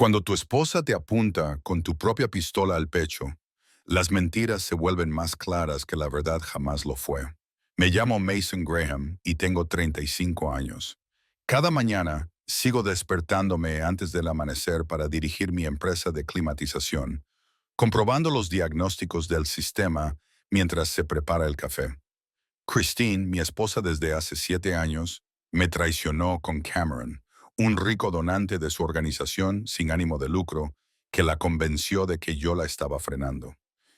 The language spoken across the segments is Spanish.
Cuando tu esposa te apunta con tu propia pistola al pecho, las mentiras se vuelven más claras que la verdad jamás lo fue. Me llamo Mason Graham y tengo 35 años. Cada mañana sigo despertándome antes del amanecer para dirigir mi empresa de climatización, comprobando los diagnósticos del sistema mientras se prepara el café. Christine, mi esposa desde hace 7 años, me traicionó con Cameron, un rico donante de su organización sin ánimo de lucro que la convenció de que yo la estaba frenando.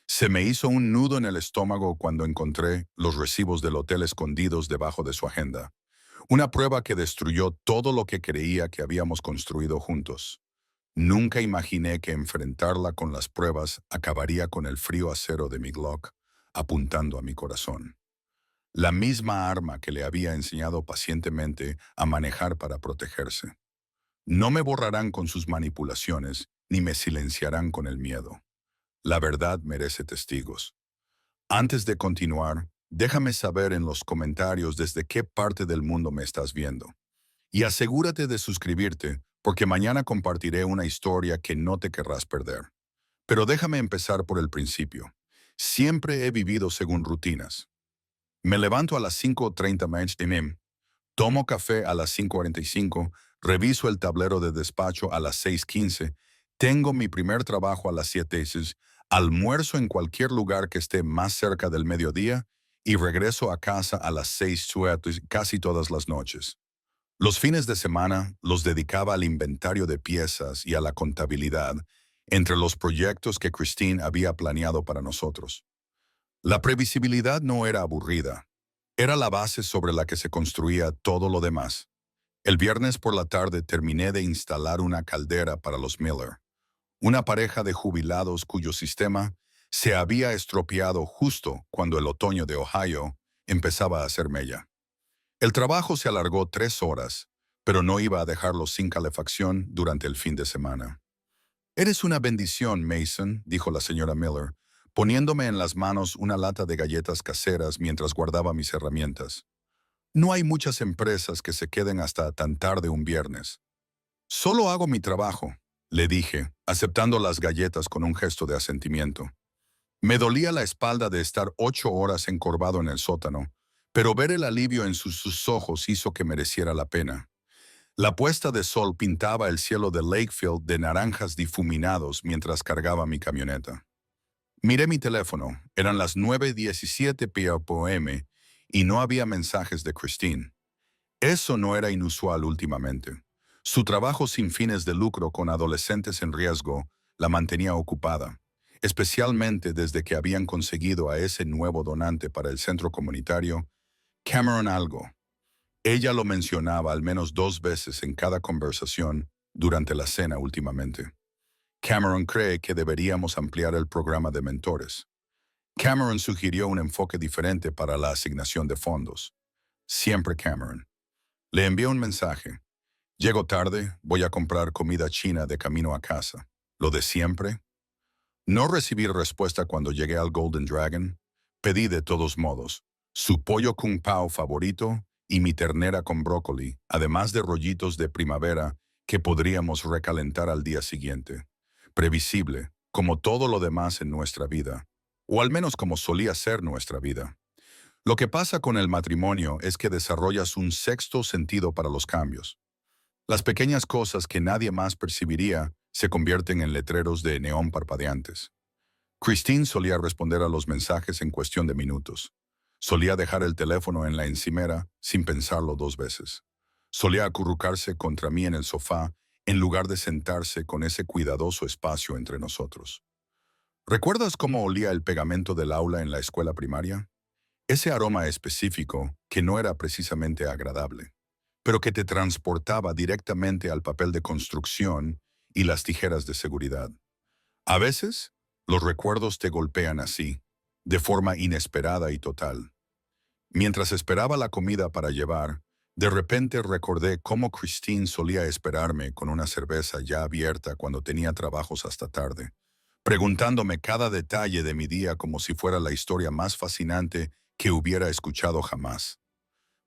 Se me hizo un nudo en el estómago cuando encontré los recibos del hotel escondidos debajo de su agenda. Una prueba que destruyó todo lo que creía que habíamos construido juntos. Nunca imaginé que enfrentarla con las pruebas acabaría con el frío acero de mi Glock apuntando a mi corazón. La misma arma que le había enseñado pacientemente a manejar para protegerse. No me borrarán con sus manipulaciones, ni me silenciarán con el miedo. La verdad merece testigos. Antes de continuar, déjame saber en los comentarios desde qué parte del mundo me estás viendo. Y asegúrate de suscribirte, porque mañana compartiré una historia que no te querrás perder. Pero déjame empezar por el principio. Siempre he vivido según rutinas. Me levanto a las 5:30 m, tomo café a las 5:45, reviso el tablero de despacho a las 6:15, tengo mi primer trabajo a las 7, almuerzo en cualquier lugar que esté más cerca del mediodía y regreso a casa a las 6 casi todas las noches. Los fines de semana los dedicaba al inventario de piezas y a la contabilidad entre los proyectos que Christine había planeado para nosotros. La previsibilidad no era aburrida. Era la base sobre la que se construía todo lo demás. El viernes por la tarde terminé de instalar una caldera para los Miller, una pareja de jubilados cuyo sistema se había estropeado justo cuando el otoño de Ohio empezaba a hacer mella. El trabajo se alargó 3 horas, pero no iba a dejarlos sin calefacción durante el fin de semana. «Eres una bendición, Mason», dijo la señora Miller, poniéndome en las manos una lata de galletas caseras mientras guardaba mis herramientas. «No hay muchas empresas que se queden hasta tan tarde un viernes». «Solo hago mi trabajo», le dije, aceptando las galletas con un gesto de asentimiento. Me dolía la espalda de estar 8 horas encorvado en el sótano, pero ver el alivio en sus ojos hizo que mereciera la pena. La puesta de sol pintaba el cielo de Lakefield de naranjas difuminados mientras cargaba mi camioneta. Miré mi teléfono, eran las 9:17 p.m. y no había mensajes de Christine. Eso no era inusual últimamente. Su trabajo sin fines de lucro con adolescentes en riesgo la mantenía ocupada, especialmente desde que habían conseguido a ese nuevo donante para el centro comunitario, Cameron Algo. Ella lo mencionaba al menos 2 veces en cada conversación durante la cena últimamente. Cameron cree que deberíamos ampliar el programa de mentores. Cameron sugirió un enfoque diferente para la asignación de fondos. Siempre Cameron. Le envié un mensaje. Llego tarde, voy a comprar comida china de camino a casa. ¿Lo de siempre? No recibí respuesta cuando llegué al Golden Dragon. Pedí de todos modos su pollo kung pao favorito y mi ternera con brócoli, además de rollitos de primavera que podríamos recalentar al día siguiente. Previsible, como todo lo demás en nuestra vida, o al menos como solía ser nuestra vida. Lo que pasa con el matrimonio es que desarrollas un sexto sentido para los cambios. Las pequeñas cosas que nadie más percibiría se convierten en letreros de neón parpadeantes. Christine solía responder a los mensajes en cuestión de minutos. Solía dejar el teléfono en la encimera sin pensarlo 2 veces. Solía acurrucarse contra mí en el sofá en lugar de sentarse con ese cuidadoso espacio entre nosotros. ¿Recuerdas cómo olía el pegamento del aula en la escuela primaria? Ese aroma específico que no era precisamente agradable, pero que te transportaba directamente al papel de construcción y las tijeras de seguridad. A veces, los recuerdos te golpean así, de forma inesperada y total. Mientras esperaba la comida para llevar, de repente recordé cómo Christine solía esperarme con una cerveza ya abierta cuando tenía trabajos hasta tarde, preguntándome cada detalle de mi día como si fuera la historia más fascinante que hubiera escuchado jamás.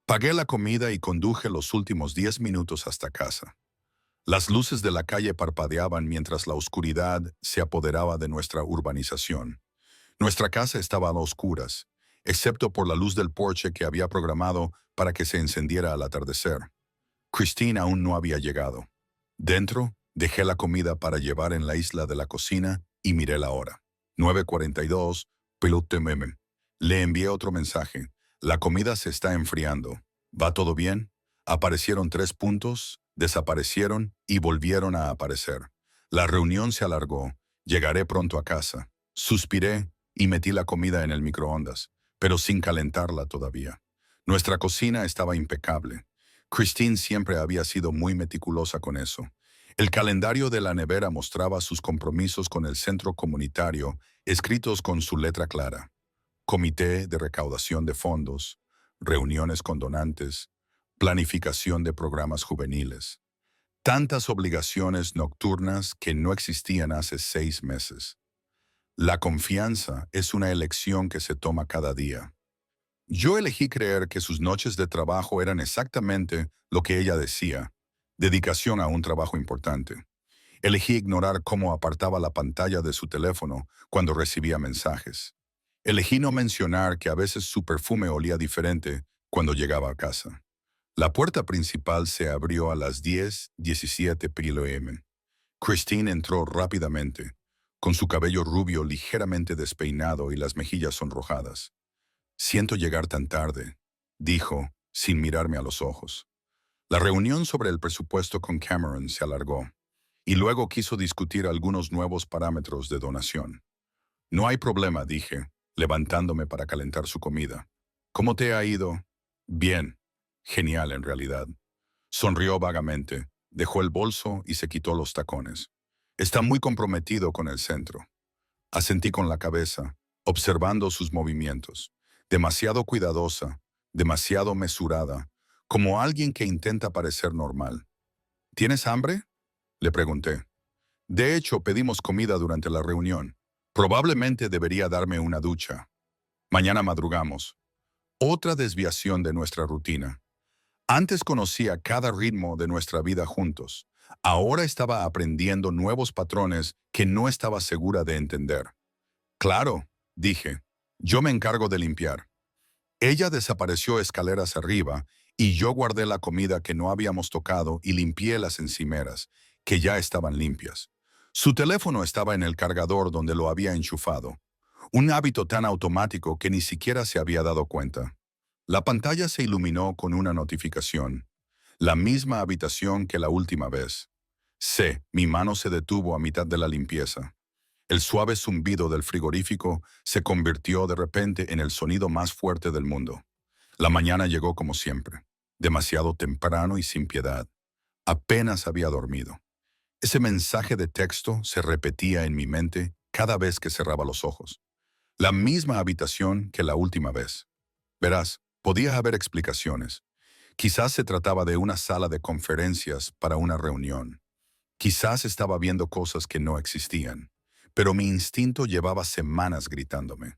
Pagué la comida y conduje los últimos 10 minutos hasta casa. Las luces de la calle parpadeaban mientras la oscuridad se apoderaba de nuestra urbanización. Nuestra casa estaba a oscuras, excepto por la luz del porche que había programado para que se encendiera al atardecer. Christine aún no había llegado. Dentro, dejé la comida para llevar en la isla de la cocina y miré la hora. 9:42, pilote meme. Le envié otro mensaje. La comida se está enfriando. ¿Va todo bien? Aparecieron 3 puntos, desaparecieron y volvieron a aparecer. La reunión se alargó. Llegaré pronto a casa. Suspiré y metí la comida en el microondas, pero sin calentarla todavía. Nuestra cocina estaba impecable. Christine siempre había sido muy meticulosa con eso. El calendario de la nevera mostraba sus compromisos con el centro comunitario, escritos con su letra clara. Comité de recaudación de fondos, reuniones con donantes, planificación de programas juveniles. Tantas obligaciones nocturnas que no existían hace 6 meses. La confianza es una elección que se toma cada día. Yo elegí creer que sus noches de trabajo eran exactamente lo que ella decía, dedicación a un trabajo importante. Elegí ignorar cómo apartaba la pantalla de su teléfono cuando recibía mensajes. Elegí no mencionar que a veces su perfume olía diferente cuando llegaba a casa. La puerta principal se abrió a las 10:17 p.m. Christine entró rápidamente, con su cabello rubio ligeramente despeinado y las mejillas sonrojadas. «Siento llegar tan tarde», dijo, sin mirarme a los ojos. La reunión sobre el presupuesto con Cameron se alargó, y luego quiso discutir algunos nuevos parámetros de donación. «No hay problema», dije, levantándome para calentar su comida. «¿Cómo te ha ido?» «Bien. Genial, en realidad». Sonrió vagamente, dejó el bolso y se quitó los tacones. «Está muy comprometido con el centro». Asentí con la cabeza, observando sus movimientos. Demasiado cuidadosa, demasiado mesurada, como alguien que intenta parecer normal. «¿Tienes hambre?», le pregunté. «De hecho, pedimos comida durante la reunión. Probablemente debería darme una ducha. Mañana madrugamos». Otra desviación de nuestra rutina. Antes conocía cada ritmo de nuestra vida juntos. Ahora estaba aprendiendo nuevos patrones que no estaba segura de entender. «Claro», dije, «yo me encargo de limpiar». Ella desapareció escaleras arriba y yo guardé la comida que no habíamos tocado y limpié las encimeras, que ya estaban limpias. Su teléfono estaba en el cargador donde lo había enchufado. Un hábito tan automático que ni siquiera se había dado cuenta. La pantalla se iluminó con una notificación. La misma habitación que la última vez. Mi mano se detuvo a mitad de la limpieza. El suave zumbido del frigorífico se convirtió de repente en el sonido más fuerte del mundo. La mañana llegó como siempre, demasiado temprano y sin piedad. Apenas había dormido. Ese mensaje de texto se repetía en mi mente cada vez que cerraba los ojos. La misma habitación que la última vez. Verás, podía haber explicaciones. Quizás se trataba de una sala de conferencias para una reunión. Quizás estaba viendo cosas que no existían. Pero mi instinto llevaba semanas gritándome.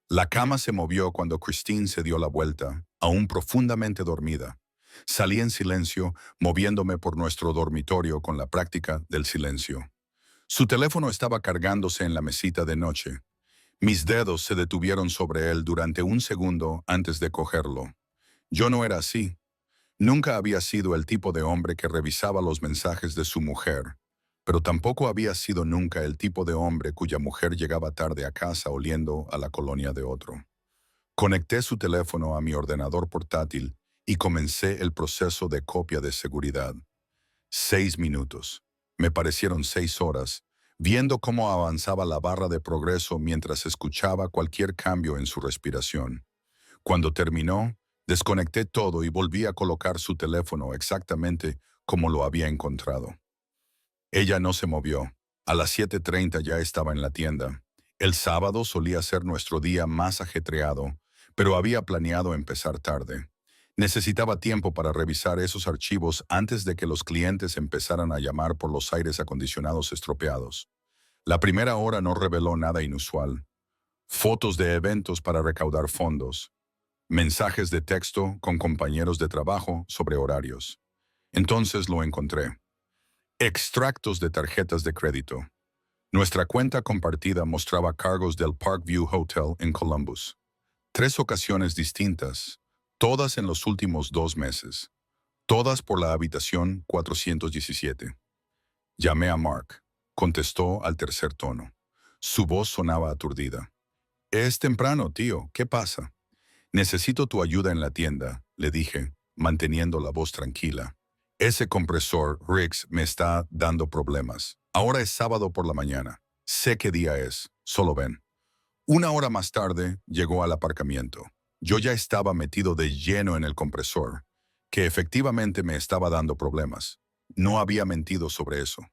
La cama se movió cuando Christine se dio la vuelta, aún profundamente dormida. Salí en silencio, moviéndome por nuestro dormitorio con la práctica del silencio. Su teléfono estaba cargándose en la mesita de noche. Mis dedos se detuvieron sobre él durante un segundo antes de cogerlo. Yo no era así. Nunca había sido el tipo de hombre que revisaba los mensajes de su mujer, pero tampoco había sido nunca el tipo de hombre cuya mujer llegaba tarde a casa oliendo a la colonia de otro. Conecté su teléfono a mi ordenador portátil y comencé el proceso de copia de seguridad. 6 minutos. Me parecieron 6 horas, viendo cómo avanzaba la barra de progreso mientras escuchaba cualquier cambio en su respiración. Cuando terminó, desconecté todo y volví a colocar su teléfono exactamente como lo había encontrado. Ella no se movió. A las 7:30 ya estaba en la tienda. El sábado solía ser nuestro día más ajetreado, pero había planeado empezar tarde. Necesitaba tiempo para revisar esos archivos antes de que los clientes empezaran a llamar por los aires acondicionados estropeados. La primera hora no reveló nada inusual. Fotos de eventos para recaudar fondos. Mensajes de texto con compañeros de trabajo sobre horarios. Entonces lo encontré. Extractos de tarjetas de crédito. Nuestra cuenta compartida mostraba cargos del Parkview Hotel en Columbus. 3 ocasiones distintas, todas en los últimos 2 meses. Todas por la habitación 417. Llamé a Mark. Contestó al tercer tono. Su voz sonaba aturdida. Es temprano, tío. ¿Qué pasa? Necesito tu ayuda en la tienda, le dije, manteniendo la voz tranquila. Ese compresor, Riggs, me está dando problemas. Ahora es sábado por la mañana. Sé qué día es. Solo ven. 1 hora más tarde, llegó al aparcamiento. Yo ya estaba metido de lleno en el compresor, que efectivamente me estaba dando problemas. No había mentido sobre eso.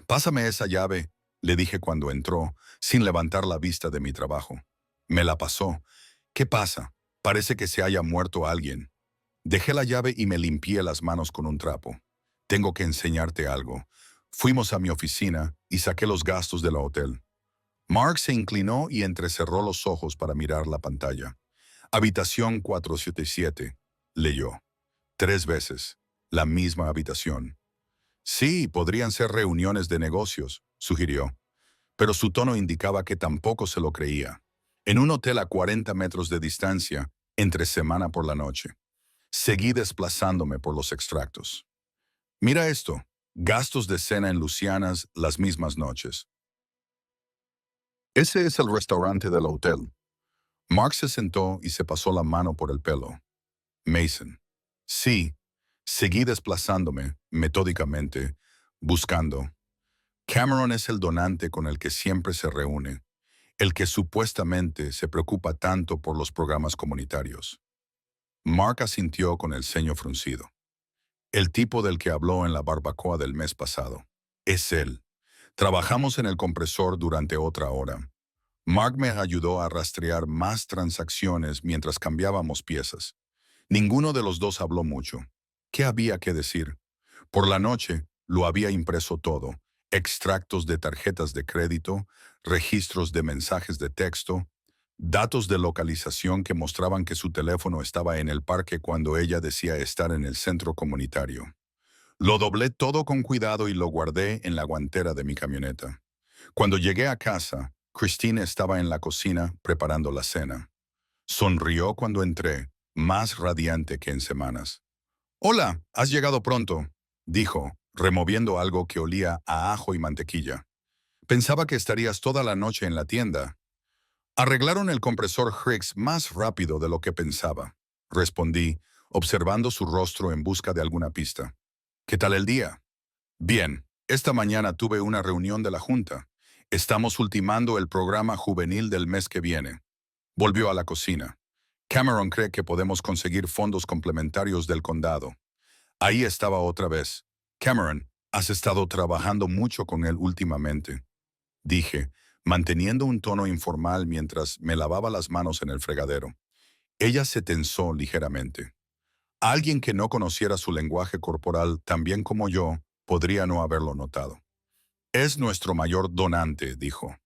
Pásame esa llave, le dije cuando entró, sin levantar la vista de mi trabajo. Me la pasó. ¿Qué pasa? Parece que se haya muerto alguien. Dejé la llave y me limpié las manos con un trapo. Tengo que enseñarte algo. Fuimos a mi oficina y saqué los gastos del hotel. Mark se inclinó y entrecerró los ojos para mirar la pantalla. Habitación 477, leyó. 3 veces. La misma habitación. Sí, podrían ser reuniones de negocios, sugirió. Pero su tono indicaba que tampoco se lo creía. En un hotel a 40 metros de distancia, entre semana por la noche. Seguí desplazándome por los extractos. Mira esto. Gastos de cena en Luciana's las mismas noches. Ese es el restaurante del hotel. Mark se sentó y se pasó la mano por el pelo. Mason. Sí. Seguí desplazándome, metódicamente, buscando. Cameron es el donante con el que siempre se reúne, el que supuestamente se preocupa tanto por los programas comunitarios. Mark asintió con el ceño fruncido. El tipo del que habló en la barbacoa del mes pasado. Es él. Trabajamos en el compresor durante otra hora. Mark me ayudó a rastrear más transacciones mientras cambiábamos piezas. Ninguno de los dos habló mucho. ¿Qué había que decir? Por la noche, lo había impreso todo. Extractos de tarjetas de crédito, registros de mensajes de texto, datos de localización que mostraban que su teléfono estaba en el parque cuando ella decía estar en el centro comunitario. Lo doblé todo con cuidado y lo guardé en la guantera de mi camioneta. Cuando llegué a casa, Christine estaba en la cocina preparando la cena. Sonrió cuando entré, más radiante que en semanas. «Hola, has llegado pronto», dijo, removiendo algo que olía a ajo y mantequilla. «Pensaba que estarías toda la noche en la tienda». «Arreglaron el compresor Higgs más rápido de lo que pensaba», respondí, observando su rostro en busca de alguna pista. «¿Qué tal el día?» «Bien, esta mañana tuve una reunión de la Junta. Estamos ultimando el programa juvenil del mes que viene». Volvió a la cocina. «Cameron cree que podemos conseguir fondos complementarios del condado». Ahí estaba otra vez. «Cameron, has estado trabajando mucho con él últimamente», dije, manteniendo un tono informal mientras me lavaba las manos en el fregadero. Ella se tensó ligeramente. Alguien que no conociera su lenguaje corporal tan bien como yo podría no haberlo notado. «Es nuestro mayor donante», dijo.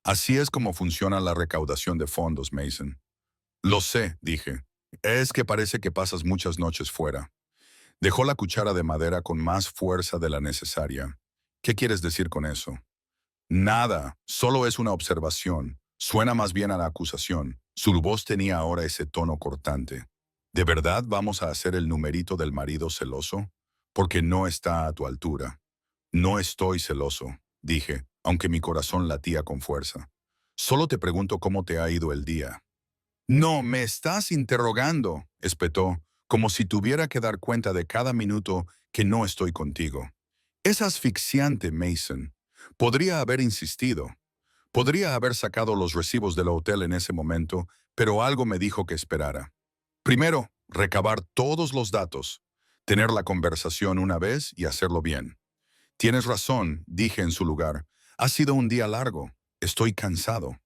«Así es como funciona la recaudación de fondos, Mason». «Lo sé», dije. «Es que parece que pasas muchas noches fuera». Dejó la cuchara de madera con más fuerza de la necesaria. «¿Qué quieres decir con eso?» «Nada, solo es una observación. Suena más bien a la acusación». Su voz tenía ahora ese tono cortante. «¿De verdad vamos a hacer el numerito del marido celoso? Porque no está a tu altura». «No estoy celoso», dije, aunque mi corazón latía con fuerza. «Solo te pregunto cómo te ha ido el día». «No, me estás interrogando», espetó, como si tuviera que dar cuenta de cada minuto que no estoy contigo. «Es asfixiante, Mason. Podría haber insistido. Podría haber sacado los recibos del hotel en ese momento, pero algo me dijo que esperara. Primero, recabar todos los datos, tener la conversación una vez y hacerlo bien». «Tienes razón», dije en su lugar. «Ha sido un día largo. Estoy cansado».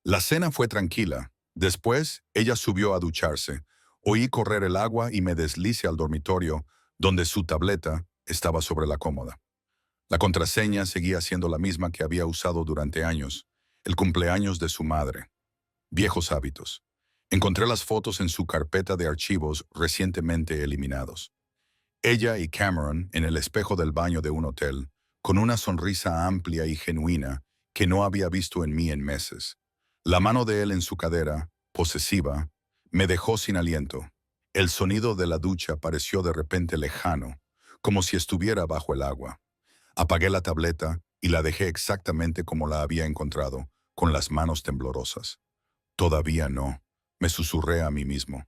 La cena fue tranquila. Después, ella subió a ducharse. Oí correr el agua y me deslicé al dormitorio, donde su tableta estaba sobre la cómoda. La contraseña seguía siendo la misma que había usado durante años, el cumpleaños de su madre. Viejos hábitos. Encontré las fotos en su carpeta de archivos recientemente eliminados. Ella y Cameron en el espejo del baño de un hotel, con una sonrisa amplia y genuina que no había visto en mí en meses. La mano de él en su cadera, posesiva, me dejó sin aliento. El sonido de la ducha pareció de repente lejano, como si estuviera bajo el agua. Apagué la tableta y la dejé exactamente como la había encontrado, con las manos temblorosas. Todavía no, me susurré a mí mismo.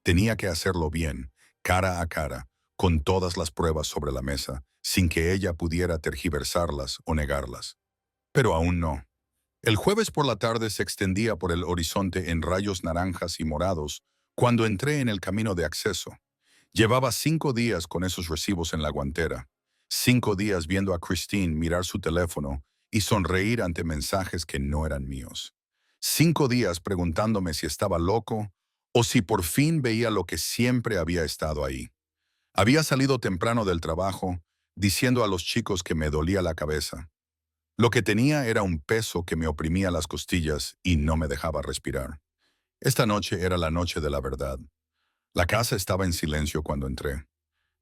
Tenía que hacerlo bien, cara a cara, con todas las pruebas sobre la mesa, sin que ella pudiera tergiversarlas o negarlas. Pero aún no. El jueves por la tarde se extendía por el horizonte en rayos naranjas y morados cuando entré en el camino de acceso. Llevaba 5 días con esos recibos en la guantera, 5 días viendo a Christine mirar su teléfono y sonreír ante mensajes que no eran míos. 5 días preguntándome si estaba loco o si por fin veía lo que siempre había estado ahí. Había salido temprano del trabajo, diciendo a los chicos que me dolía la cabeza. Lo que tenía era un peso que me oprimía las costillas y no me dejaba respirar. Esta noche era la noche de la verdad. La casa estaba en silencio cuando entré.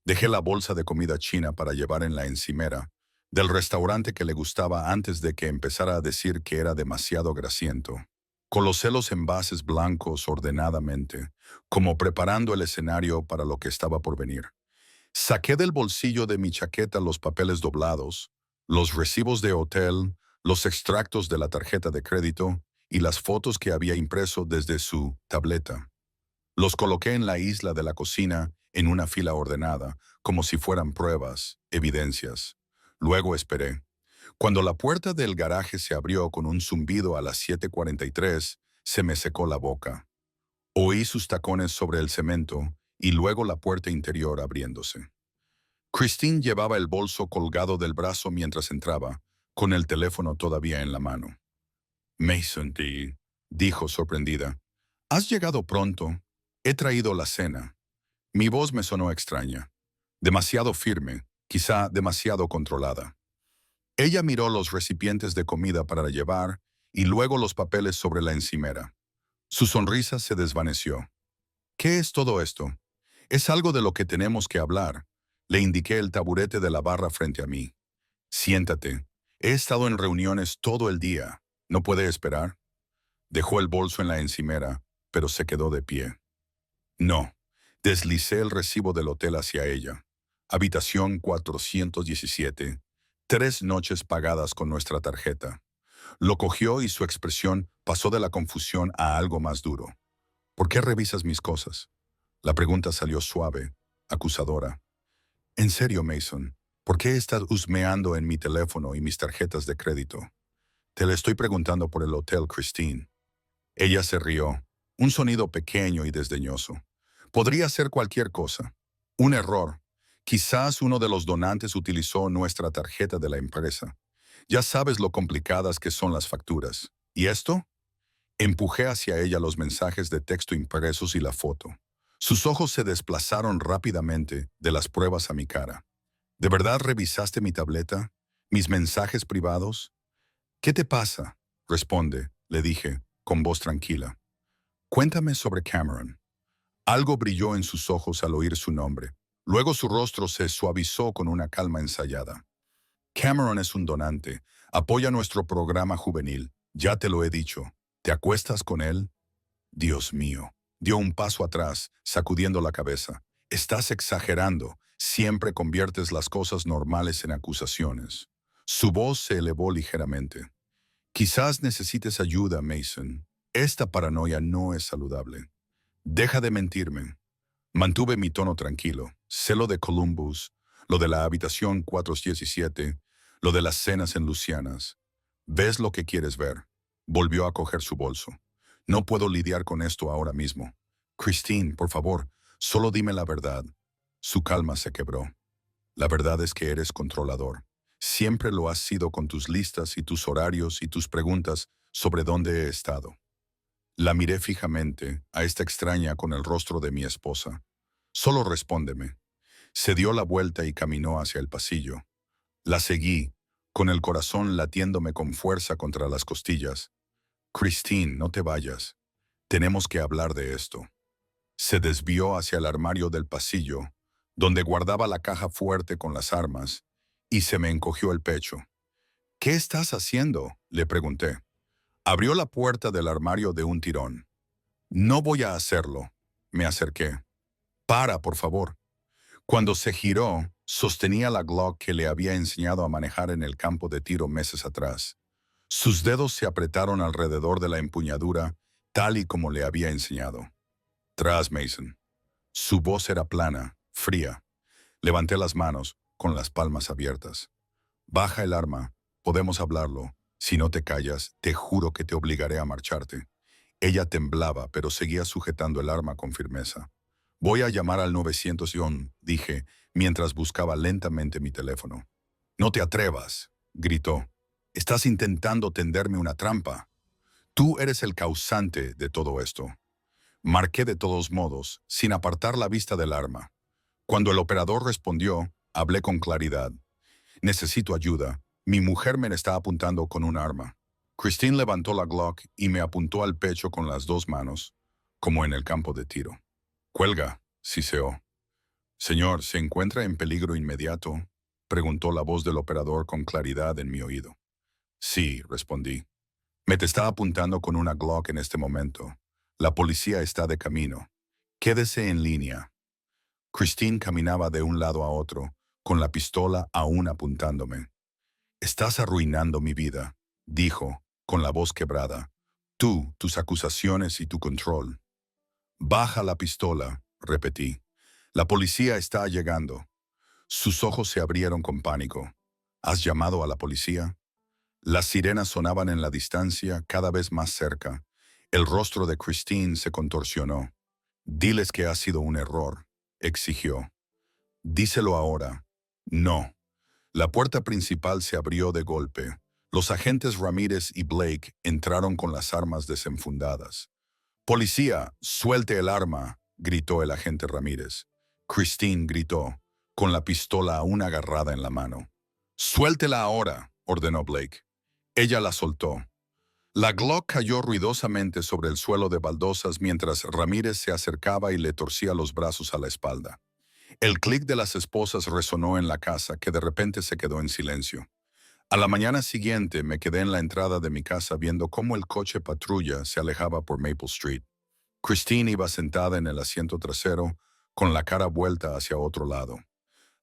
Dejé la bolsa de comida china para llevar en la encimera, del restaurante que le gustaba antes de que empezara a decir que era demasiado grasiento. Colocé los envases blancos ordenadamente, como preparando el escenario para lo que estaba por venir. Saqué del bolsillo de mi chaqueta los papeles doblados, los recibos de hotel, los extractos de la tarjeta de crédito y las fotos que había impreso desde su tableta. Los coloqué en la isla de la cocina en una fila ordenada, como si fueran pruebas, evidencias. Luego esperé. Cuando la puerta del garaje se abrió con un zumbido a las 7:43, se me secó la boca. Oí sus tacones sobre el cemento y luego la puerta interior abriéndose. Christine llevaba el bolso colgado del brazo mientras entraba, con el teléfono todavía en la mano. Mason, dijo sorprendida. Has llegado pronto. He traído la cena. Mi voz me sonó extraña. Demasiado firme, quizá demasiado controlada. Ella miró los recipientes de comida para llevar y luego los papeles sobre la encimera. Su sonrisa se desvaneció. ¿Qué es todo esto? Es algo de lo que tenemos que hablar. Le indiqué el taburete de la barra frente a mí. Siéntate. He estado en reuniones todo el día. ¿No puede esperar? Dejó el bolso en la encimera, pero se quedó de pie. No. Deslicé el recibo del hotel hacia ella. Habitación 417. 3 noches pagadas con nuestra tarjeta. Lo cogió y su expresión pasó de la confusión a algo más duro. ¿Por qué revisas mis cosas? La pregunta salió suave, acusadora. En serio, Mason, ¿por qué estás husmeando en mi teléfono y mis tarjetas de crédito? Te le estoy preguntando por el hotel, Christine. Ella se rió, un sonido pequeño y desdeñoso. Podría ser cualquier cosa. Un error. Quizás uno de los donantes utilizó nuestra tarjeta de la empresa. Ya sabes lo complicadas que son las facturas. ¿Y esto? Empujé hacia ella los mensajes de texto impresos y la foto. Sus ojos se desplazaron rápidamente de las pruebas a mi cara. ¿De verdad revisaste mi tableta? ¿Mis mensajes privados? ¿Qué te pasa? Responde, le dije, con voz tranquila. Cuéntame sobre Cameron. Algo brilló en sus ojos al oír su nombre. Luego su rostro se suavizó con una calma ensayada. Cameron es un donante. Apoya nuestro programa juvenil. Ya te lo he dicho. ¿Te acuestas con él? Dios mío. Dio un paso atrás, sacudiendo la cabeza. Estás exagerando. Siempre conviertes las cosas normales en acusaciones. Su voz se elevó ligeramente. Quizás necesites ayuda, Mason. Esta paranoia no es saludable. Deja de mentirme. Mantuve mi tono tranquilo. Sé lo de Columbus, lo de la habitación 417, lo de las cenas en Lucianas. ¿Ves lo que quieres ver? Volvió a coger su bolso. No puedo lidiar con esto ahora mismo. Christine, por favor, solo dime la verdad. Su calma se quebró. La verdad es que eres controlador. Siempre lo has sido con tus listas y tus horarios y tus preguntas sobre dónde he estado. La miré fijamente, a esta extraña con el rostro de mi esposa. Solo respóndeme. Se dio la vuelta y caminó hacia el pasillo. La seguí, con el corazón latiéndome con fuerza contra las costillas. Christine, no te vayas. Tenemos que hablar de esto. Se desvió hacia el armario del pasillo, donde guardaba la caja fuerte con las armas, y se me encogió el pecho. ¿Qué estás haciendo?, le pregunté. Abrió la puerta del armario de un tirón. No voy a hacerlo. Me acerqué. Para, por favor. Cuando se giró, sostenía la Glock que le había enseñado a manejar en el campo de tiro meses atrás. Sus dedos se apretaron alrededor de la empuñadura, tal y como le había enseñado. Tras Mason. Su voz era plana, fría. Levanté las manos, con las palmas abiertas. Baja el arma. Podemos hablarlo. Si no te callas, te juro que te obligaré a marcharte. Ella temblaba, pero seguía sujetando el arma con firmeza. Voy a llamar al 911, dije, mientras buscaba lentamente mi teléfono. No te atrevas, gritó. Estás intentando tenderme una trampa. Tú eres el causante de todo esto. Marqué de todos modos, sin apartar la vista del arma. Cuando el operador respondió, hablé con claridad. Necesito ayuda. Mi mujer me está apuntando con un arma. Christine levantó la Glock y me apuntó al pecho con las dos manos, como en el campo de tiro. Cuelga, siseó. Señor, ¿se encuentra en peligro inmediato?, preguntó la voz del operador con claridad en mi oído. Sí, respondí. Me te está apuntando con una Glock en este momento. La policía está de camino. Quédese en línea. Christine caminaba de un lado a otro, con la pistola aún apuntándome. Estás arruinando mi vida, dijo, con la voz quebrada. Tú, tus acusaciones y tu control. Baja la pistola, repetí. La policía está llegando. Sus ojos se abrieron con pánico. ¿Has llamado a la policía? Las sirenas sonaban en la distancia, cada vez más cerca. El rostro de Christine se contorsionó. Diles que ha sido un error, exigió. Díselo ahora. No. La puerta principal se abrió de golpe. Los agentes Ramírez y Blake entraron con las armas desenfundadas. «Policía, suelte el arma», gritó el agente Ramírez. Christine gritó, con la pistola aún agarrada en la mano. «Suéltela ahora», ordenó Blake. Ella la soltó. La Glock cayó ruidosamente sobre el suelo de baldosas mientras Ramírez se acercaba y le torcía los brazos a la espalda. El clic de las esposas resonó en la casa, que de repente se quedó en silencio. A la mañana siguiente me quedé en la entrada de mi casa viendo cómo el coche patrulla se alejaba por Maple Street. Christine iba sentada en el asiento trasero, con la cara vuelta hacia otro lado.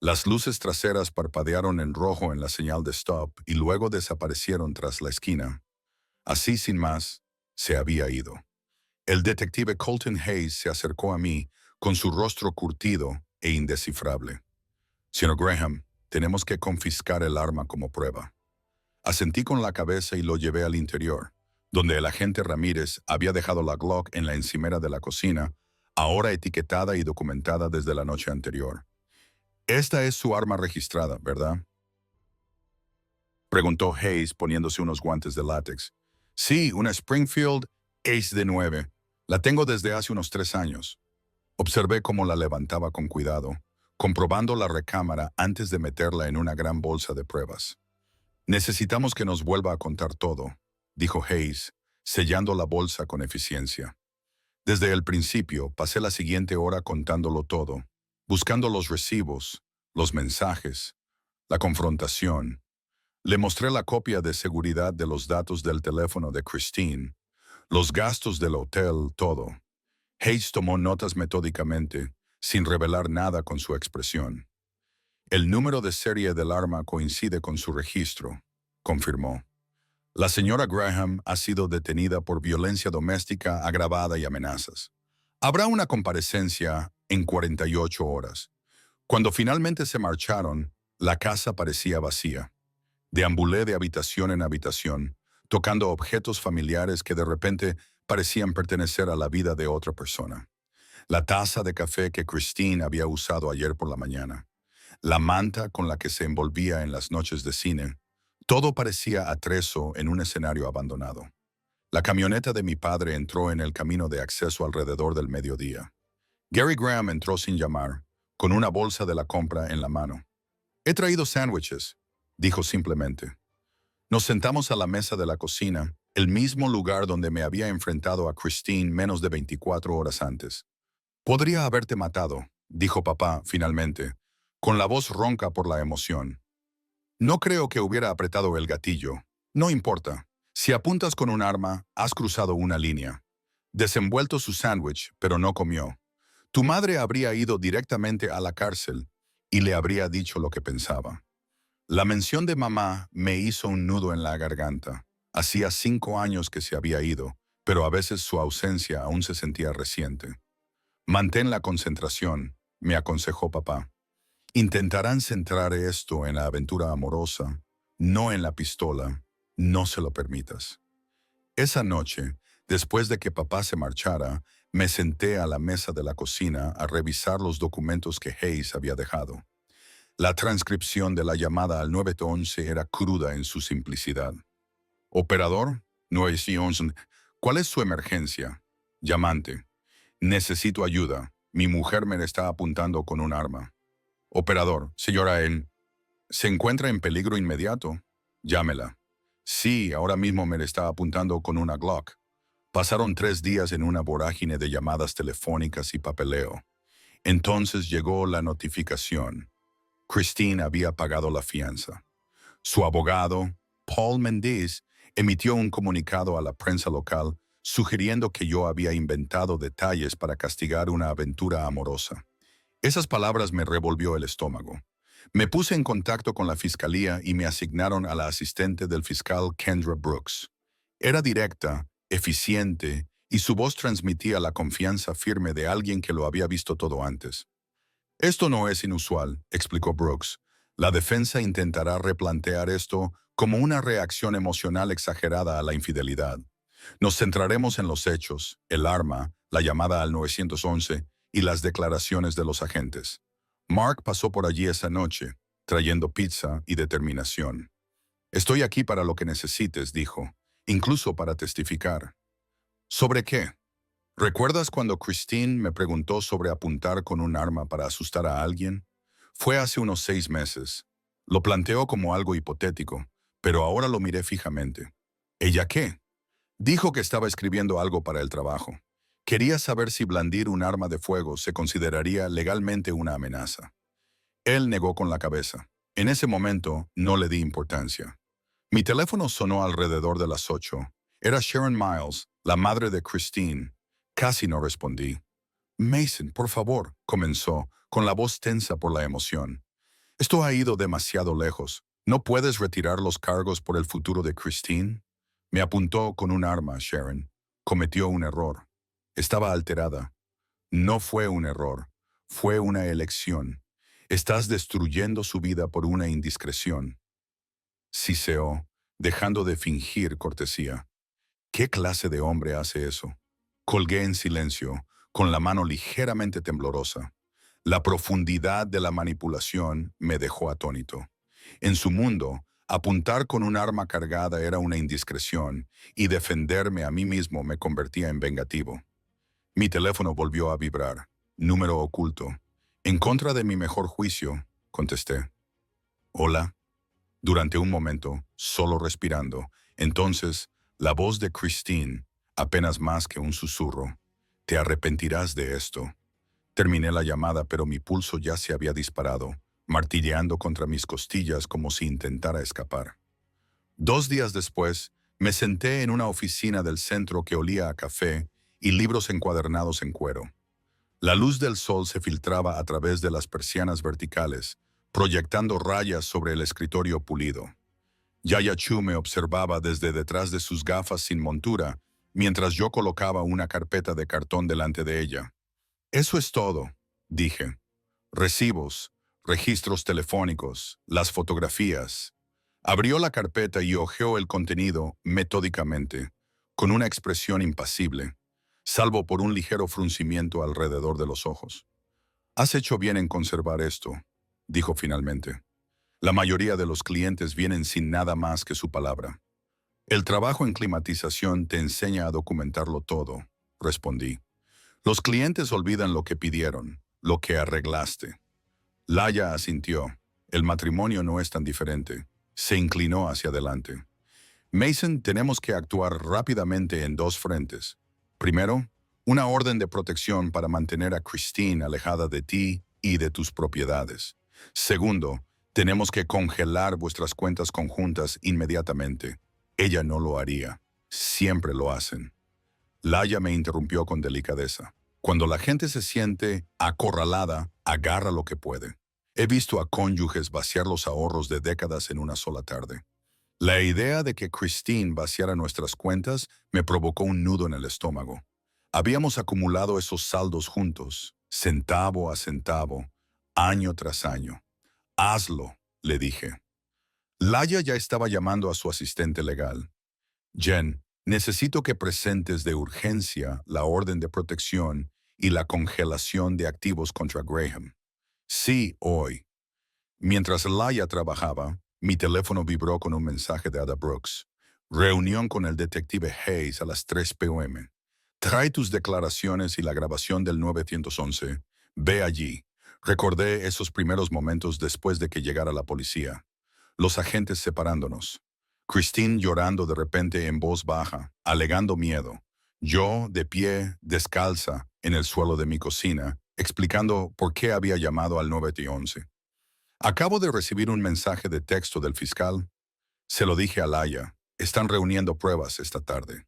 Las luces traseras parpadearon en rojo en la señal de stop y luego desaparecieron tras la esquina. Así, sin más, se había ido. El detective Colton Hayes se acercó a mí, con su rostro curtido e indescifrable. «Señor Graham, tenemos que confiscar el arma como prueba». Asentí con la cabeza y lo llevé al interior, donde el agente Ramírez había dejado la Glock en la encimera de la cocina, ahora etiquetada y documentada desde la noche anterior. «Esta es su arma registrada, ¿verdad?», preguntó Hayes poniéndose unos guantes de látex. «Sí, una Springfield Ace de 9. La tengo desde hace unos 3 años». Observé cómo la levantaba con cuidado, comprobando la recámara antes de meterla en una gran bolsa de pruebas. «Necesitamos que nos vuelva a contar todo», dijo Hayes, sellando la bolsa con eficiencia. Desde el principio pasé la siguiente hora contándolo todo, buscando los recibos, los mensajes, la confrontación. Le mostré la copia de seguridad de los datos del teléfono de Christine, los gastos del hotel, todo. Hayes tomó notas metódicamente, sin revelar nada con su expresión. «El número de serie del arma coincide con su registro», confirmó. «La señora Graham ha sido detenida por violencia doméstica agravada y amenazas. Habrá una comparecencia en 48 horas. Cuando finalmente se marcharon, la casa parecía vacía. Deambulé de habitación en habitación, tocando objetos familiares que de repente parecían pertenecer a la vida de otra persona. La taza de café que Christine había usado ayer por la mañana, la manta con la que se envolvía en las noches de cine, todo parecía atrezo en un escenario abandonado. La camioneta de mi padre entró en el camino de acceso alrededor del mediodía. Gary Graham entró sin llamar, con una bolsa de la compra en la mano. «He traído sándwiches», dijo simplemente. Nos sentamos a la mesa de la cocina, el mismo lugar donde me había enfrentado a Christine menos de 24 horas antes. «Podría haberte matado», dijo papá finalmente, con la voz ronca por la emoción. No creo que hubiera apretado el gatillo. No importa. Si apuntas con un arma, has cruzado una línea. Desenvuelto su sándwich, pero no comió. Tu madre habría ido directamente a la cárcel y le habría dicho lo que pensaba. La mención de mamá me hizo un nudo en la garganta. Hacía 5 años que se había ido, pero a veces su ausencia aún se sentía reciente. Mantén la concentración, me aconsejó papá. Intentarán centrar esto en la aventura amorosa, no en la pistola. No se lo permitas. Esa noche, después de que papá se marchara, me senté a la mesa de la cocina a revisar los documentos que Hayes había dejado. La transcripción de la llamada al 911 era cruda en su simplicidad. Operador, 911, ¿cuál es su emergencia? Llamante, necesito ayuda. Mi mujer me está apuntando con un arma. Operador, señora N, ¿se encuentra en peligro inmediato? Llámela. Sí, ahora mismo me está apuntando con una Glock. Pasaron 3 días en una vorágine de llamadas telefónicas y papeleo. Entonces llegó la notificación. Christine había pagado la fianza. Su abogado, Paul Mendes, emitió un comunicado a la prensa local sugiriendo que yo había inventado detalles para castigar una aventura amorosa. Esas palabras me revolvió el estómago. Me puse en contacto con la fiscalía y me asignaron a la asistente del fiscal Kendra Brooks. Era directa, eficiente, y su voz transmitía la confianza firme de alguien que lo había visto todo antes. Esto no es inusual, explicó Brooks. La defensa intentará replantear esto como una reacción emocional exagerada a la infidelidad. Nos centraremos en los hechos, el arma, la llamada al 911 y las declaraciones de los agentes. Mark pasó por allí esa noche, trayendo pizza y determinación. Estoy aquí para lo que necesites, dijo, incluso para testificar. ¿Sobre qué? ¿Recuerdas cuando Christine me preguntó sobre apuntar con un arma para asustar a alguien? Fue hace unos 6 meses. Lo planteó como algo hipotético, pero ahora lo miré fijamente. ¿Ella qué? Dijo que estaba escribiendo algo para el trabajo. Quería saber si blandir un arma de fuego se consideraría legalmente una amenaza. Él negó con la cabeza. En ese momento no le di importancia. Mi teléfono sonó alrededor de las 8. Era Sharon Miles, la madre de Christine. Casi no respondí. Mason, por favor, comenzó, con la voz tensa por la emoción. Esto ha ido demasiado lejos. ¿No puedes retirar los cargos por el futuro de Christine? Me apuntó con un arma, Sharon. Cometió un error. Estaba alterada. No fue un error. Fue una elección. Estás destruyendo su vida por una indiscreción. Siseó, dejando de fingir cortesía. ¿Qué clase de hombre hace eso? Colgué en silencio, con la mano ligeramente temblorosa. La profundidad de la manipulación me dejó atónito. En su mundo, apuntar con un arma cargada era una indiscreción y defenderme a mí mismo me convertía en vengativo. Mi teléfono volvió a vibrar. Número oculto. En contra de mi mejor juicio, contesté. Hola. Durante un momento, solo respirando. Entonces, la voz de Christine, apenas más que un susurro. Te arrepentirás de esto. Terminé la llamada, pero mi pulso ya se había disparado, martilleando contra mis costillas como si intentara escapar. 2 días después, me senté en una oficina del centro que olía a café y libros encuadernados en cuero. La luz del sol se filtraba a través de las persianas verticales, proyectando rayas sobre el escritorio pulido. Yaya Chu me observaba desde detrás de sus gafas sin montura, mientras yo colocaba una carpeta de cartón delante de ella. Eso es todo, dije. Recibos, registros telefónicos, las fotografías. Abrió la carpeta y hojeó el contenido metódicamente, con una expresión impasible, salvo por un ligero fruncimiento alrededor de los ojos. Has hecho bien en conservar esto, dijo finalmente. La mayoría de los clientes vienen sin nada más que su palabra. El trabajo en climatización te enseña a documentarlo todo, respondí. Los clientes olvidan lo que pidieron, lo que arreglaste. Laya asintió. El matrimonio no es tan diferente. Se inclinó hacia adelante. Mason, tenemos que actuar rápidamente en 2 frentes. Primero, una orden de protección para mantener a Christine alejada de ti y de tus propiedades. Segundo, Tenemos que congelar vuestras cuentas conjuntas inmediatamente. Ella no lo haría. Siempre lo hacen. Laia me interrumpió con delicadeza. Cuando la gente se siente acorralada, agarra lo que puede. He visto a cónyuges vaciar los ahorros de décadas en una sola tarde. La idea de que Christine vaciara nuestras cuentas me provocó un nudo en el estómago. Habíamos acumulado esos saldos juntos, centavo a centavo, año tras año. Hazlo, le dije. Laia ya estaba llamando a su asistente legal. Jen, necesito que presentes de urgencia la orden de protección y la congelación de activos contra Graham. Sí, hoy. Mientras Laia trabajaba, mi teléfono vibró con un mensaje de Ada Brooks. Reunión con el detective Hayes a las 3 p.m. Trae tus declaraciones y la grabación del 911. Ve allí. Recordé esos primeros momentos después de que llegara la policía. Los agentes separándonos. Christine llorando de repente en voz baja, alegando miedo. Yo, de pie, descalza, en el suelo de mi cocina, explicando por qué había llamado al 911. Acabo de recibir un mensaje de texto del fiscal. Se lo dije a Laia. Están reuniendo pruebas esta tarde.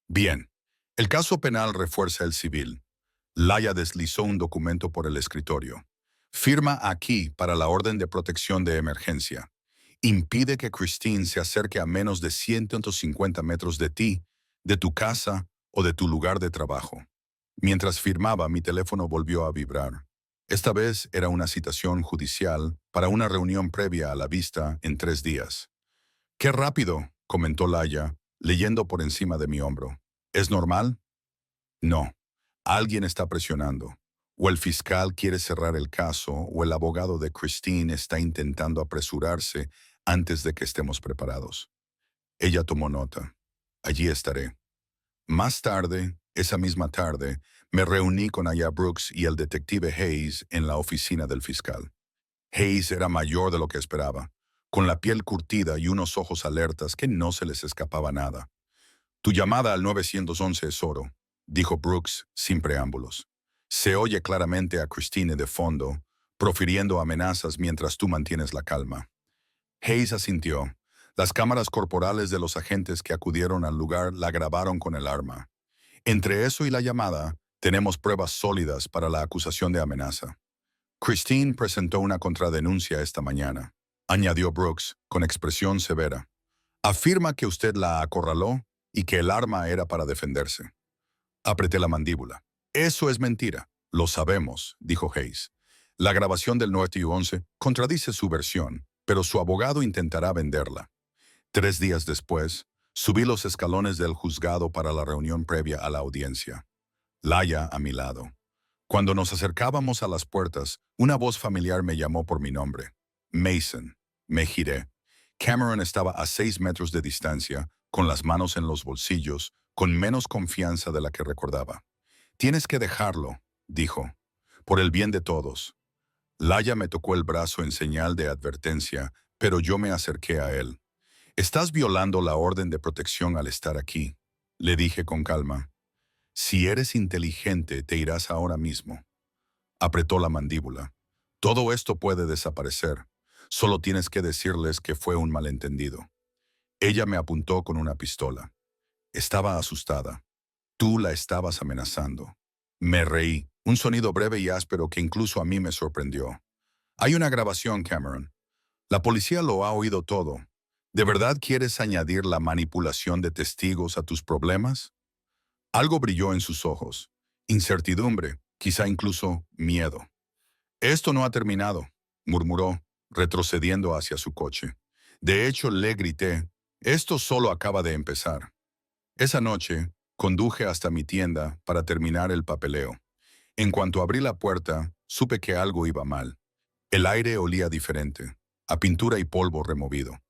Bien. El caso penal refuerza el civil. Laia deslizó un documento por el escritorio. Firma aquí para la orden de protección de emergencia. Impide que Christine se acerque a menos de 150 metros de ti, de tu casa o de tu lugar de trabajo. Mientras firmaba, mi teléfono volvió a vibrar. Esta vez era una citación judicial para una reunión previa a la vista en 3 días. «Qué rápido», comentó Laia, leyendo por encima de mi hombro. «¿Es normal?» «No. Alguien está presionando. O el fiscal quiere cerrar el caso, o el abogado de Christine está intentando apresurarse antes de que estemos preparados». Ella tomó nota. «Allí estaré». Más tarde, esa misma tarde, me reuní con Aya Brooks y el detective Hayes en la oficina del fiscal. Hayes era mayor de lo que esperaba, con la piel curtida y unos ojos alertas que no se les escapaba nada. «Tu llamada al 911 es oro», dijo Brooks sin preámbulos. «Se oye claramente a Christine de fondo, profiriendo amenazas mientras tú mantienes la calma». Hayes asintió. Las cámaras corporales de los agentes que acudieron al lugar la grabaron con el arma. Entre eso y la llamada, tenemos pruebas sólidas para la acusación de amenaza. Christine presentó una contradenuncia esta mañana, añadió Brooks, con expresión severa. Afirma que usted la acorraló y que el arma era para defenderse. Apreté la mandíbula. Eso es mentira. Lo sabemos, dijo Hayes. La grabación del 911 contradice su versión, pero su abogado intentará venderla. 3 días después, subí los escalones del juzgado para la reunión previa a la audiencia. Laia a mi lado. Cuando nos acercábamos a las puertas, una voz familiar me llamó por mi nombre. Mason. Me giré. Cameron estaba a 6 metros de distancia, con las manos en los bolsillos, con menos confianza de la que recordaba. «Tienes que dejarlo», dijo, «por el bien de todos». Laia me tocó el brazo en señal de advertencia, pero yo me acerqué a él. «Estás violando la orden de protección al estar aquí», le dije con calma. «Si eres inteligente, te irás ahora mismo». Apretó la mandíbula. «Todo esto puede desaparecer. Solo tienes que decirles que fue un malentendido». Ella me apuntó con una pistola. Estaba asustada. «Tú la estabas amenazando». Me reí, un sonido breve y áspero que incluso a mí me sorprendió. «Hay una grabación, Cameron. La policía lo ha oído todo. ¿De verdad quieres añadir la manipulación de testigos a tus problemas?» Algo brilló en sus ojos. Incertidumbre, quizá incluso miedo. «Esto no ha terminado», murmuró, retrocediendo hacia su coche. De hecho, le grité, «esto solo acaba de empezar». Esa noche, conduje hasta mi tienda para terminar el papeleo. En cuanto abrí la puerta, supe que algo iba mal. El aire olía diferente, a pintura y polvo removido.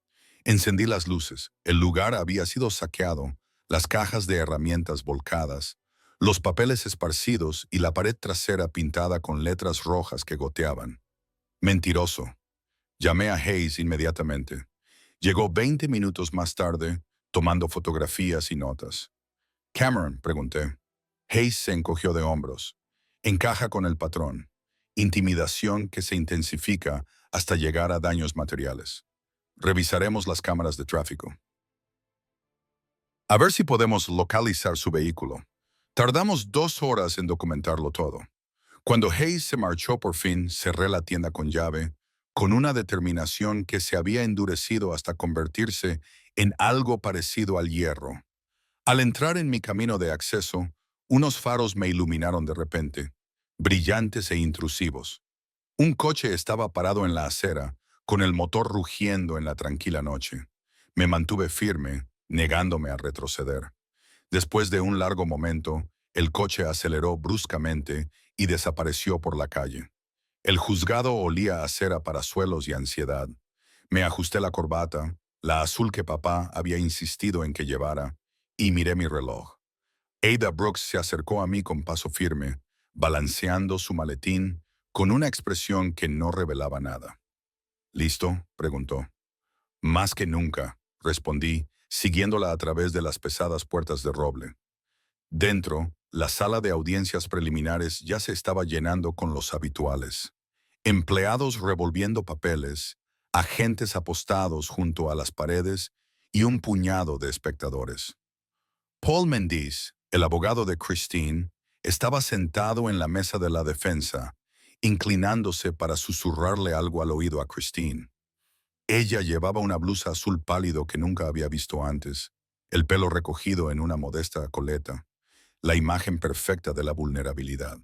Encendí las luces. El lugar había sido saqueado, las cajas de herramientas volcadas, los papeles esparcidos y la pared trasera pintada con letras rojas que goteaban. Mentiroso. Llamé a Hayes inmediatamente. Llegó 20 minutos más tarde, tomando fotografías y notas. «Cameron», pregunté. Hayes se encogió de hombros. «Encaja con el patrón. Intimidación que se intensifica hasta llegar a daños materiales. Revisaremos las cámaras de tráfico. A ver si podemos localizar su vehículo. Tardamos 2 horas en documentarlo todo. Cuando Hayes se marchó por fin, cerré la tienda con llave, con una determinación que se había endurecido hasta convertirse en algo parecido al hierro. Al entrar en mi camino de acceso, unos faros me iluminaron de repente, brillantes e intrusivos. Un coche estaba parado en la acera, con el motor rugiendo en la tranquila noche. Me mantuve firme, negándome a retroceder. Después de un largo momento, el coche aceleró bruscamente y desapareció por la calle. El juzgado olía a cera para suelos y ansiedad. Me ajusté la corbata, la azul que papá había insistido en que llevara, y miré mi reloj. Ada Brooks se acercó a mí con paso firme, balanceando su maletín con una expresión que no revelaba nada. ¿Listo?, preguntó. Más que nunca, respondí, siguiéndola a través de las pesadas puertas de roble. Dentro, la sala de audiencias preliminares ya se estaba llenando con los habituales. Empleados revolviendo papeles, agentes apostados junto a las paredes y un puñado de espectadores. Paul Mendiz, el abogado de Christine, estaba sentado en la mesa de la defensa, inclinándose para susurrarle algo al oído a Christine. Ella llevaba una blusa azul pálido que nunca había visto antes, el pelo recogido en una modesta coleta, la imagen perfecta de la vulnerabilidad.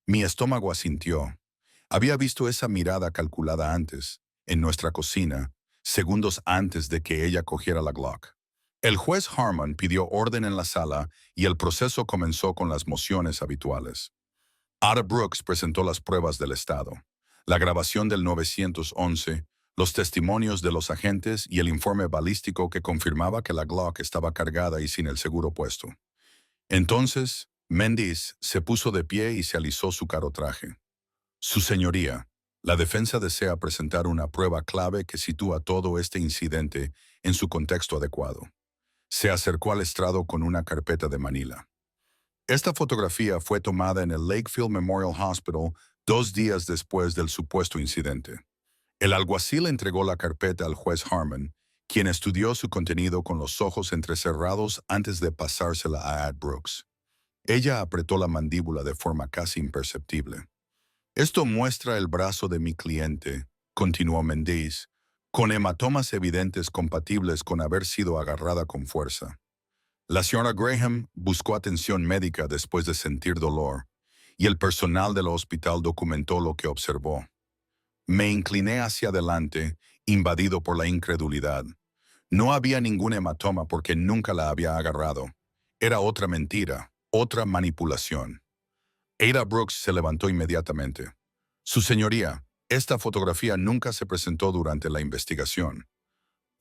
Mi estómago asintió. Había visto esa mirada calculada antes, en nuestra cocina, segundos antes de que ella cogiera la Glock. El juez Harmon pidió orden en la sala y el proceso comenzó con las mociones habituales. Ada Brooks presentó las pruebas del estado, la grabación del 911, los testimonios de los agentes y el informe balístico que confirmaba que la Glock estaba cargada y sin el seguro puesto. Entonces, Mendiz se puso de pie y se alisó su caro traje. Su señoría, la defensa desea presentar una prueba clave que sitúa todo este incidente en su contexto adecuado. Se acercó al estrado con una carpeta de Manila. Esta fotografía fue tomada en el Lakefield Memorial Hospital 2 días después del supuesto incidente. El alguacil entregó la carpeta al juez Harmon, quien estudió su contenido con los ojos entrecerrados antes de pasársela a Ada Brooks. Ella apretó la mandíbula de forma casi imperceptible. Esto muestra el brazo de mi cliente, continuó Mendiz, con hematomas evidentes compatibles con haber sido agarrada con fuerza. La señora Graham buscó atención médica después de sentir dolor, y el personal del hospital documentó lo que observó. Me incliné hacia adelante, invadido por la incredulidad. No había ningún hematoma porque nunca la había agarrado. Era otra mentira, otra manipulación. Ada Brooks se levantó inmediatamente. Su señoría, esta fotografía nunca se presentó durante la investigación.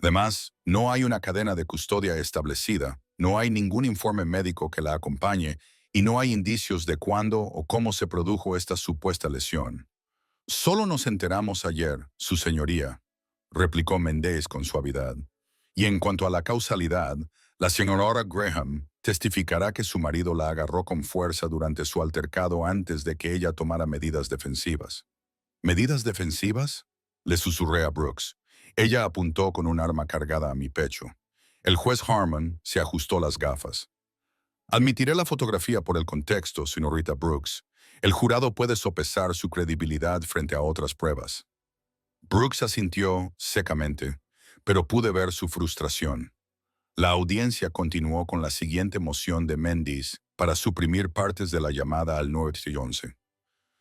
Además, no hay una cadena de custodia establecida, no hay ningún informe médico que la acompañe y no hay indicios de cuándo o cómo se produjo esta supuesta lesión. Solo nos enteramos ayer, su señoría, replicó Mendiz con suavidad. Y en cuanto a la causalidad, la señora Graham testificará que su marido la agarró con fuerza durante su altercado antes de que ella tomara medidas defensivas. ¿Medidas defensivas?, le susurré a Brooks. Ella apuntó con un arma cargada a mi pecho. El juez Harmon se ajustó las gafas. Admitiré la fotografía por el contexto, señorita Brooks. El jurado puede sopesar su credibilidad frente a otras pruebas. Brooks asintió secamente, pero pude ver su frustración. La audiencia continuó con la siguiente moción de Mendiz para suprimir partes de la llamada al 911.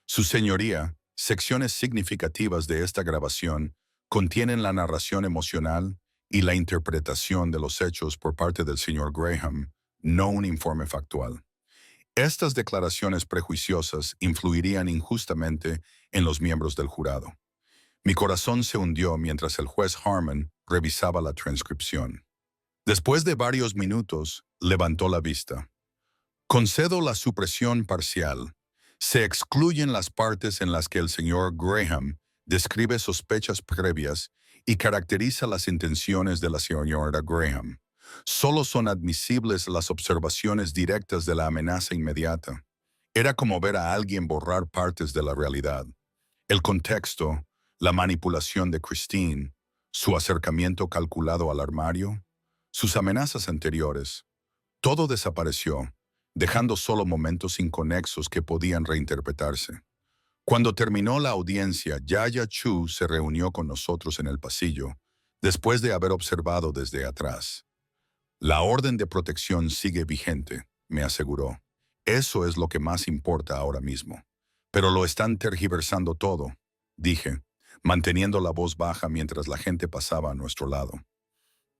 Su señoría, secciones significativas de esta grabación contienen la narración emocional y la interpretación de los hechos por parte del señor Graham, no un informe factual. Estas declaraciones prejuiciosas influirían injustamente en los miembros del jurado. Mi corazón se hundió mientras el juez Harmon revisaba la transcripción. Después de varios minutos, levantó la vista. Concedo la supresión parcial. Se excluyen las partes en las que el señor Graham describe sospechas previas y caracteriza las intenciones de la señora Graham. Solo son admisibles las observaciones directas de la amenaza inmediata. Era como ver a alguien borrar partes de la realidad. El contexto, la manipulación de Christine, su acercamiento calculado al armario, sus amenazas anteriores. Todo desapareció, dejando solo momentos inconexos que podían reinterpretarse. Cuando terminó la audiencia, Yaya Chu se reunió con nosotros en el pasillo, después de haber observado desde atrás. La orden de protección sigue vigente, me aseguró. Eso es lo que más importa ahora mismo. Pero lo están tergiversando todo, dije, manteniendo la voz baja mientras la gente pasaba a nuestro lado.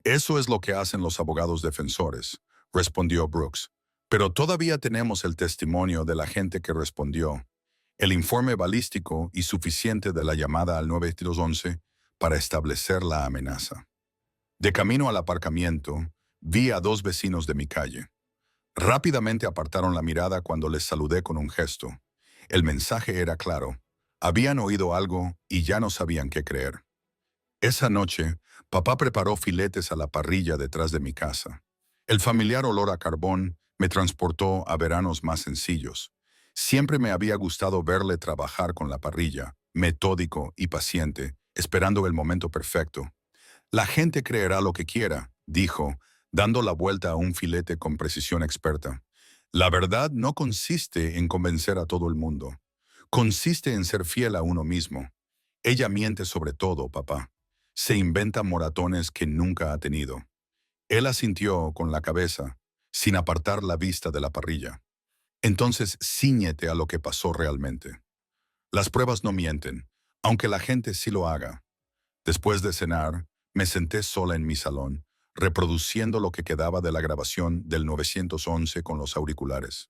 Eso es lo que hacen los abogados defensores, respondió Brooks. Pero todavía tenemos el testimonio de la gente que respondió, el informe balístico y suficiente de la llamada al 911 para establecer la amenaza. De camino al aparcamiento, vi a dos vecinos de mi calle. Rápidamente apartaron la mirada cuando les saludé con un gesto. El mensaje era claro. Habían oído algo y ya no sabían qué creer. Esa noche, papá preparó filetes a la parrilla detrás de mi casa. El familiar olor a carbón me transportó a veranos más sencillos. Siempre me había gustado verle trabajar con la parrilla, metódico y paciente, esperando el momento perfecto. La gente creerá lo que quiera, dijo, dando la vuelta a un filete con precisión experta. La verdad no consiste en convencer a todo el mundo. Consiste en ser fiel a uno mismo. Ella miente sobre todo, papá. Se inventa moratones que nunca ha tenido. Él asintió con la cabeza, sin apartar la vista de la parrilla. Entonces cíñete a lo que pasó realmente. Las pruebas no mienten, aunque la gente sí lo haga. Después de cenar, me senté sola en mi salón, reproduciendo lo que quedaba de la grabación del 911 con los auriculares.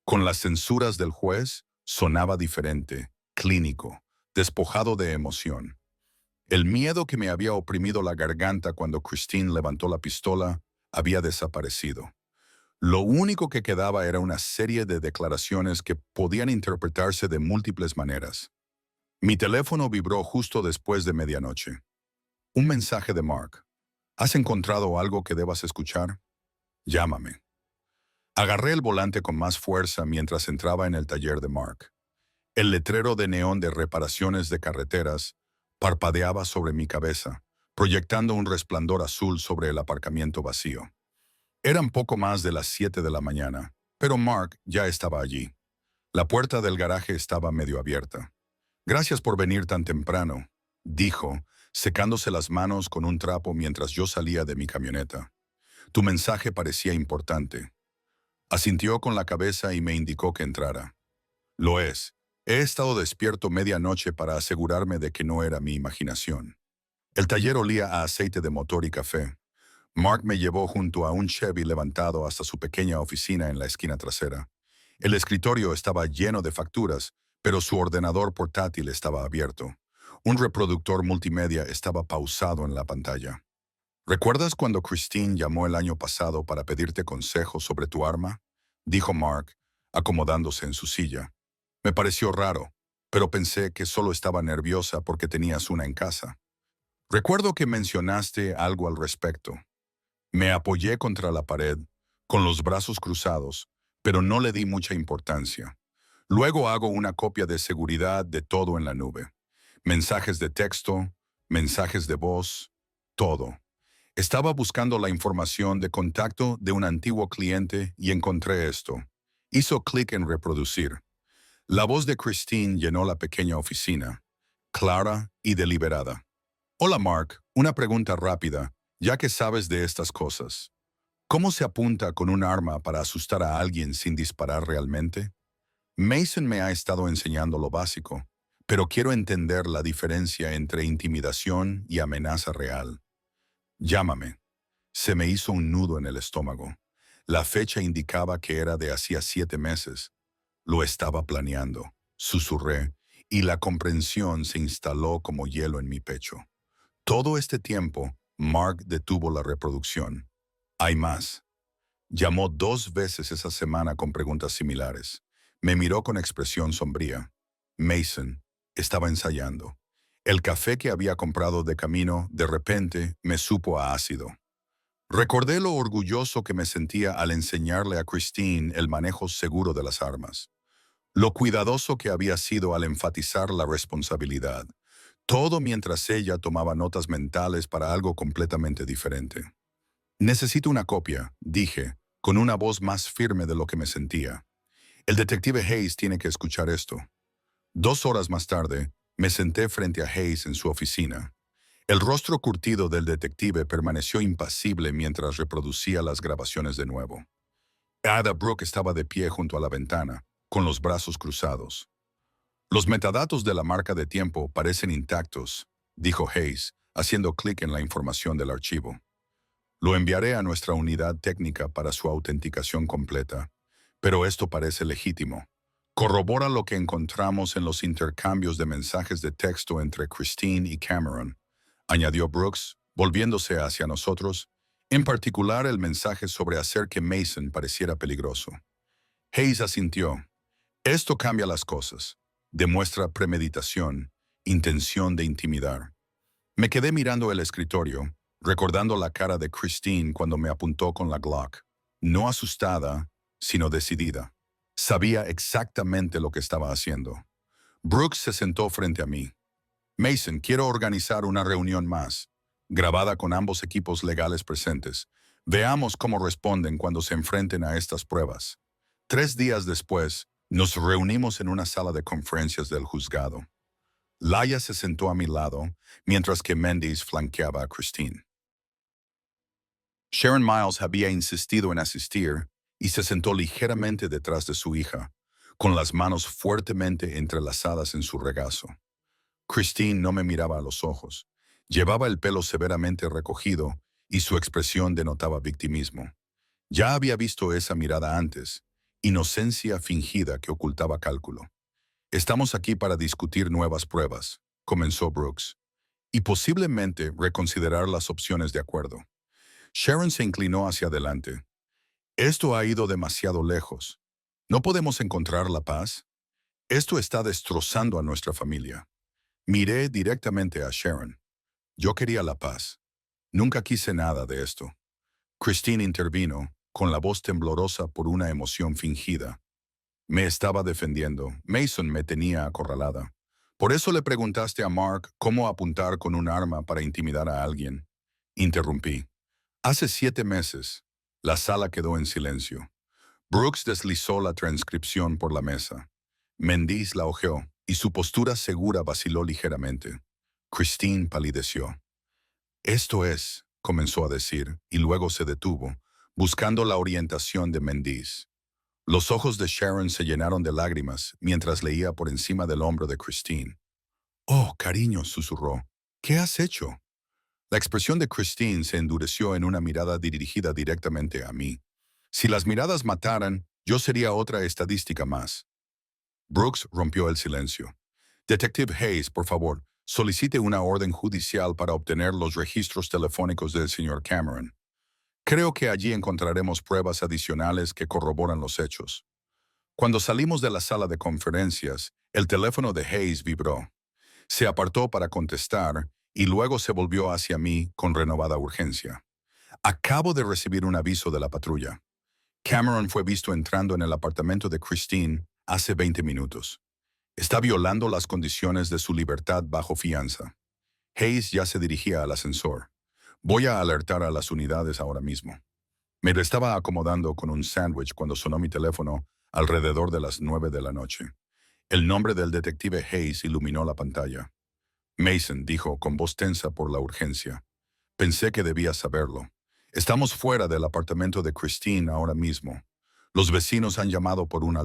Con las censuras del juez, sonaba diferente, clínico, despojado de emoción. El miedo que me había oprimido la garganta cuando Christine levantó la pistola había desaparecido. Lo único que quedaba era una serie de declaraciones que podían interpretarse de múltiples maneras. Mi teléfono vibró justo después de medianoche. Un mensaje de Mark. ¿Has encontrado algo que debas escuchar? Llámame. Agarré el volante con más fuerza mientras entraba en el taller de Mark. El letrero de neón de reparaciones de carreteras parpadeaba sobre mi cabeza, proyectando un resplandor azul sobre el aparcamiento vacío. Eran poco más de las 7 de la mañana, pero Mark ya estaba allí. La puerta del garaje estaba medio abierta. Gracias por venir tan temprano, dijo, secándose las manos con un trapo mientras yo salía de mi camioneta. Tu mensaje parecía importante. Asintió con la cabeza y me indicó que entrara. Lo es. He estado despierto medianoche para asegurarme de que no era mi imaginación. El taller olía a aceite de motor y café. Mark me llevó junto a un Chevy levantado hasta su pequeña oficina en la esquina trasera. El escritorio estaba lleno de facturas, pero su ordenador portátil estaba abierto. Un reproductor multimedia estaba pausado en la pantalla. ¿Recuerdas cuando Christine llamó el año pasado para pedirte consejos sobre tu arma? Dijo Mark, acomodándose en su silla. Me pareció raro, pero pensé que solo estaba nerviosa porque tenías una en casa. Recuerdo que mencionaste algo al respecto. Me apoyé contra la pared, con los brazos cruzados, pero no le di mucha importancia. Luego hago una copia de seguridad de todo en la nube. Mensajes de texto, mensajes de voz, todo. Estaba buscando la información de contacto de un antiguo cliente y encontré esto. Hizo clic en reproducir. La voz de Christine llenó la pequeña oficina, clara y deliberada. Hola Mark, una pregunta rápida, ya que sabes de estas cosas. ¿Cómo se apunta con un arma para asustar a alguien sin disparar realmente? Mason me ha estado enseñando lo básico, pero quiero entender la diferencia entre intimidación y amenaza real. Llámame. Se me hizo un nudo en el estómago. La fecha indicaba que era de hacía 7 meses. Lo estaba planeando, susurré, y la comprensión se instaló como hielo en mi pecho. Todo este tiempo, Mark detuvo la reproducción. Hay más. Llamó 2 veces esa semana con preguntas similares. Me miró con expresión sombría. Mason estaba ensayando. El café que había comprado de camino, de repente, me supo a ácido. Recordé lo orgulloso que me sentía al enseñarle a Christine el manejo seguro de las armas. Lo cuidadoso que había sido al enfatizar la responsabilidad. Todo mientras ella tomaba notas mentales para algo completamente diferente. Necesito una copia, dije, con una voz más firme de lo que me sentía. El detective Hayes tiene que escuchar esto. 2 horas más tarde, me senté frente a Hayes en su oficina. El rostro curtido del detective permaneció impasible mientras reproducía las grabaciones de nuevo. Ada Brooke estaba de pie junto a la ventana, con los brazos cruzados. Los metadatos de la marca de tiempo parecen intactos, dijo Hayes, haciendo clic en la información del archivo. Lo enviaré a nuestra unidad técnica para su autenticación completa, pero esto parece legítimo. Corrobora lo que encontramos en los intercambios de mensajes de texto entre Christine y Cameron, añadió Brooks, volviéndose hacia nosotros, en particular el mensaje sobre hacer que Mason pareciera peligroso. Hayes asintió. Esto cambia las cosas. Demuestra premeditación, intención de intimidar. Me quedé mirando el escritorio, recordando la cara de Christine cuando me apuntó con la Glock. No asustada, sino decidida. Sabía exactamente lo que estaba haciendo. Brooks se sentó frente a mí. Mason, quiero organizar una reunión más, grabada con ambos equipos legales presentes. Veamos cómo responden cuando se enfrenten a estas pruebas. 3 días después, nos reunimos en una sala de conferencias del juzgado. Laia se sentó a mi lado, mientras que Mendes flanqueaba a Christine. Sharon Miles había insistido en asistir y se sentó ligeramente detrás de su hija, con las manos fuertemente entrelazadas en su regazo. Christine no me miraba a los ojos. Llevaba el pelo severamente recogido y su expresión denotaba victimismo. Ya había visto esa mirada antes, inocencia fingida que ocultaba cálculo. Estamos aquí para discutir nuevas pruebas, comenzó Brooks, y posiblemente reconsiderar las opciones de acuerdo. Sharon se inclinó hacia adelante. Esto ha ido demasiado lejos. ¿No podemos encontrar la paz? Esto está destrozando a nuestra familia. Miré directamente a Sharon. Yo quería la paz. Nunca quise nada de esto. Christine intervino, con la voz temblorosa por una emoción fingida. Me estaba defendiendo. Mason me tenía acorralada. Por eso le preguntaste a Mark cómo apuntar con un arma para intimidar a alguien. Interrumpí. Hace 7 meses, la sala quedó en silencio. Brooks deslizó la transcripción por la mesa. Mendes la hojeó, y su postura segura vaciló ligeramente. Christine palideció. Esto es, comenzó a decir, y luego se detuvo, buscando la orientación de Mendes. Los ojos de Sharon se llenaron de lágrimas mientras leía por encima del hombro de Christine. «Oh, cariño», susurró. «¿Qué has hecho?» La expresión de Christine se endureció en una mirada dirigida directamente a mí. Si las miradas mataran, yo sería otra estadística más. Brooks rompió el silencio. «Detective Hayes, por favor, solicite una orden judicial para obtener los registros telefónicos del señor Cameron. Creo que allí encontraremos pruebas adicionales que corroboran los hechos». Cuando salimos de la sala de conferencias, el teléfono de Hayes vibró. Se apartó para contestar y luego se volvió hacia mí con renovada urgencia. «Acabo de recibir un aviso de la patrulla. Cameron fue visto entrando en el apartamento de Christine hace 20 minutos. Está violando las condiciones de su libertad bajo fianza». Hayes ya se dirigía al ascensor. «Voy a alertar a las unidades ahora mismo». Me lo estaba acomodando con un sándwich cuando sonó mi teléfono alrededor de las 9 de la noche. El nombre del detective Hayes iluminó la pantalla. «Mason», dijo con voz tensa por la urgencia. Pensé que debía saberlo. «Estamos fuera del apartamento de Christine ahora mismo. Los vecinos han llamado por un